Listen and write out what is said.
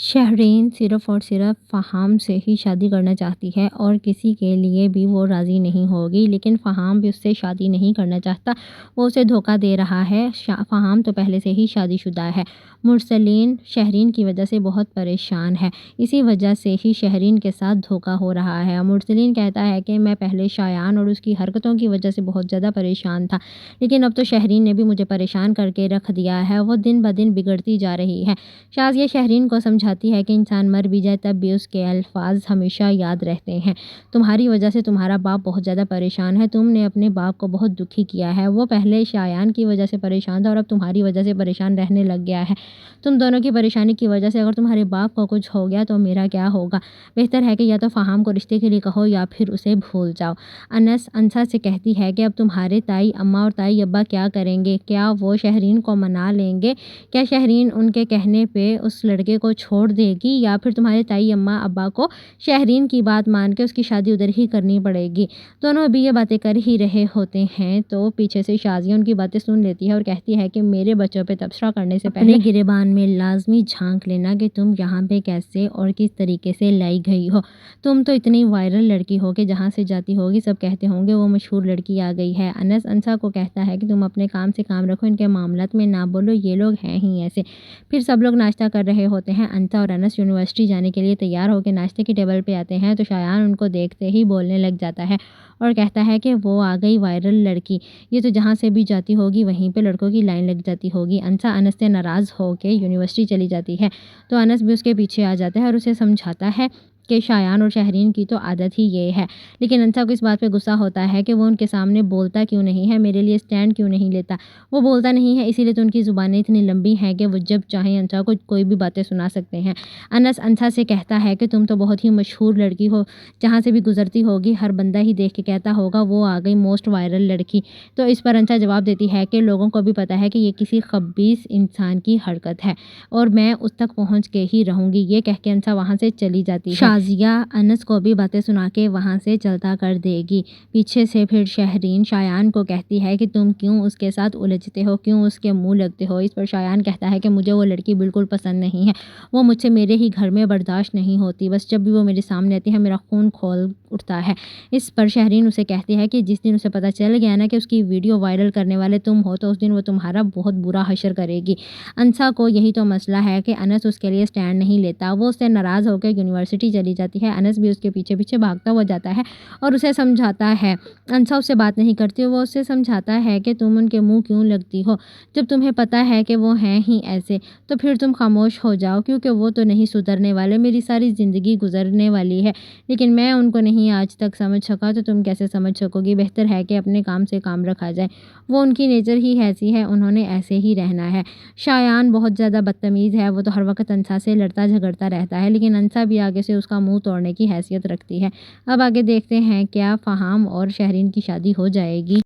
شہرین صرف اور صرف فہام سے ہی شادی کرنا چاہتی ہے اور کسی کے لیے بھی وہ راضی نہیں ہوگی، لیکن فہام بھی اس سے شادی نہیں کرنا چاہتا، وہ اسے دھوکہ دے رہا ہے۔ فہام تو پہلے سے ہی شادی شدہ ہے۔ مرسلین شہرین کی وجہ سے بہت پریشان ہے، اسی وجہ سے ہی شہرین کے ساتھ دھوکہ ہو رہا ہے۔ مرسلین کہتا ہے کہ میں پہلے شایان اور اس کی حرکتوں کی وجہ سے بہت زیادہ پریشان تھا، لیکن اب تو شہرین نے بھی مجھے پریشان کر کے رکھ دیا ہے، وہ دن بدن بگڑتی جا رہی ہے۔ شازیہ شہرین کو سمجھاتی ہے کہ انسان مر بھی جائے تب بھی اس کے الفاظ ہمیشہ یاد رہتے ہیں۔ تمہاری وجہ سے تمہارا باپ بہت زیادہ پریشان ہے، تم نے اپنے باپ کو بہت دکھی کیا ہے، وہ پہلے شایان کی وجہ سے پریشان تھا اور اب تمہاری وجہ سے پریشان رہنے لگ گیا ہے۔ تم دونوں کی پریشانی کی وجہ سے اگر تمہارے باپ کو کچھ ہو گیا تو میرا کیا ہوگا؟ بہتر ہے کہ یا تو فہام کو رشتے کے لیے کہو یا پھر اسے بھول جاؤ۔ انس انسا سے کہتی ہے کہ اب تمہارے تائی اماں اور تائی ابا کیا کریں گے؟ کیا وہ شہرین کو منا لیں گے؟ کیا شہرین ان کے کہنے پہ اس لڑکے کو چھوڑ دے گی یا پھر تمہارے تائی اماں ابا کو شہرین کی بات مان کے اس کی شادی ادھر ہی کرنی پڑے گی؟ دونوں ابھی یہ باتیں کر ہی رہے ہوتے ہیں تو پیچھے سے شازیہ ان کی باتیں سن لیتی ہے اور کہتی ہے کہ میرے بچوں پہ تبصرہ کرنے سے پہلے گریبان میں لازمی جھانک لینا کہ تم یہاں پہ کیسے اور کس طریقے سے لائی گئی ہو۔ تم تو اتنی وائرل لڑکی ہو کہ جہاں سے جاتی ہوگی سب کہتے ہوں گے وہ مشہور لڑکی آ گئی ہے۔ انس انسا کو کہتا ہے کہ تم اپنے کام سے کام رکھو، ان کے معاملات میں نہ بولو، یہ لوگ ہیں ہی ایسے۔ پھر سب لوگ ناشتہ کر رہے ہوتے ہیں۔ انسا اور انس یونیورسٹی جانے کے لیے تیار ہو کے ناشتے کی ٹیبل پہ آتے ہیں تو شایان ان کو دیکھتے ہی بولنے لگ جاتا ہے اور کہتا ہے کہ وہ آ گئی وائرل لڑکی، یہ تو جہاں سے بھی جاتی ہوگی وہیں پہ لڑکوں کی لائن لگ جاتی ہوگی۔ انسا انس سے ناراض ہو کے یونیورسٹی چلی جاتی ہے تو انس بھی اس کے پیچھے آ جاتا ہے اور اسے سمجھاتا ہے کہ شایان اور شہرین کی تو عادت ہی یہ ہے، لیکن انسا کو اس بات پہ غصہ ہوتا ہے کہ وہ ان کے سامنے بولتا کیوں نہیں ہے، میرے لیے سٹینڈ کیوں نہیں لیتا۔ وہ بولتا نہیں ہے اسی لیے تو ان کی زبانیں اتنی لمبی ہیں کہ وہ جب چاہیں انسا کو کوئی بھی باتیں سنا سکتے ہیں۔ انس انسا سے کہتا ہے کہ تم تو بہت ہی مشہور لڑکی ہو، جہاں سے بھی گزرتی ہوگی ہر بندہ ہی دیکھ کے کہتا ہوگا وہ آ گئی موسٹ وائرل لڑکی۔ تو اس پر انسا جواب دیتی ہے کہ لوگوں کو بھی پتا ہے کہ یہ کسی خبیث انسان کی حرکت ہے اور میں اس تک پہنچ کے ہی رہوں گی۔ یہ کہہ کے انسا وہاں سے چلی جاتی ہے۔ شازیہ انس کو بھی باتیں سنا کے وہاں سے چلتا کر دے گی۔ پیچھے سے پھر شہرین شایان کو کہتی ہے کہ تم کیوں اس کے ساتھ الجھتے ہو، کیوں اس کے منہ لگتے ہو؟ اس پر شایان کہتا ہے کہ مجھے وہ لڑکی بالکل پسند نہیں ہے، وہ مجھ سے میرے ہی گھر میں برداشت نہیں ہوتی، بس جب بھی وہ میرے سامنے آتی ہے میرا خون کھول اٹھتا ہے۔ اس پر شہرین اسے کہتی ہے کہ جس دن اسے پتہ چل گیا نا کہ اس کی ویڈیو وائرل کرنے والے تم ہو تو اس دن وہ تمہارا بہت برا حشر کرے گی۔ انسا کو یہی تو مسئلہ ہے کہ انس اس کے لیے سٹینڈ نہیں لیتا، وہ اس سے ناراض ہو کے یونیورسٹی چلی جاتی ہے۔ انس بھی اس کے پیچھے پیچھے بھاگتا ہوا جاتا ہے اور اسے سمجھاتا ہے۔ انسا اس سے بات نہیں کرتی، وہ اسے سمجھاتا ہے کہ تم ان کے منہ کیوں لگتی ہو، جب تمہیں پتہ ہے کہ وہ ہیں ہی ایسے تو پھر تم خاموش ہو جاؤ، کیونکہ وہ تو نہیں سدھرنے والے، میری ساری زندگی گزرنے والی ہے لیکن میں ان کو نہیں آج تک سمجھ سکا تو تم کیسے سمجھ سکو گی؟ بہتر ہے کہ اپنے کام سے کام رکھا جائے، وہ ان کی نیچر ہی ایسی ہے، انہوں نے ایسے ہی رہنا ہے۔ شایان بہت زیادہ بدتمیز ہے، وہ تو ہر وقت انسا سے لڑتا جھگڑتا رہتا ہے لیکن انسا بھی آگے سے اس کا منہ توڑنے کی حیثیت رکھتی ہے۔ اب آگے دیکھتے ہیں کیا فہام اور شہرین کی شادی ہو جائے گی۔